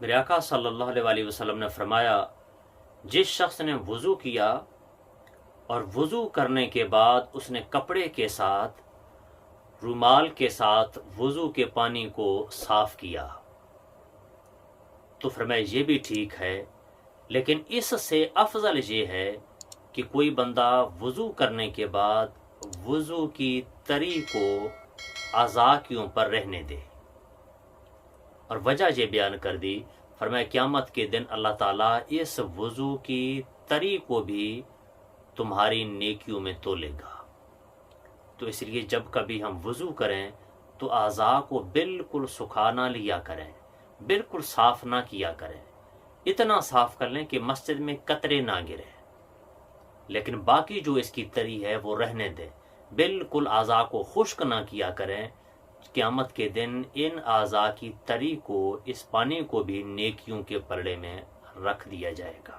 میرے آقا صلی اللہ علیہ وسلم نے فرمایا، جس شخص نے وضو کیا اور وضو کرنے کے بعد اس نے کپڑے کے ساتھ، رومال کے ساتھ وضو کے پانی کو صاف کیا، تو فرمایا یہ بھی ٹھیک ہے، لیکن اس سے افضل یہ ہے کہ کوئی بندہ وضو کرنے کے بعد وضو کی تری کو اعضاء کے اوپر رہنے دے۔ اور وجہ یہ بیان کر دی، فرمایا قیامت کے دن اللہ تعالیٰ اس وضو کی تری کو بھی تمہاری نیکیوں میں تولے گا۔ تو اس لیے جب کبھی ہم وضو کریں تو اعضاء کو بالکل سکھا نہ لیا کریں، بالکل صاف نہ کیا کریں، اتنا صاف کر لیں کہ مسجد میں قطرے نہ گریں، لیکن باقی جو اس کی تری ہے وہ رہنے دیں، بالکل اعضاء کو خشک نہ کیا کریں۔ قیامت کے دن ان اعضاء کی تری کو، اس پانی کو بھی نیکیوں کے پلڑے میں رکھ دیا جائے گا۔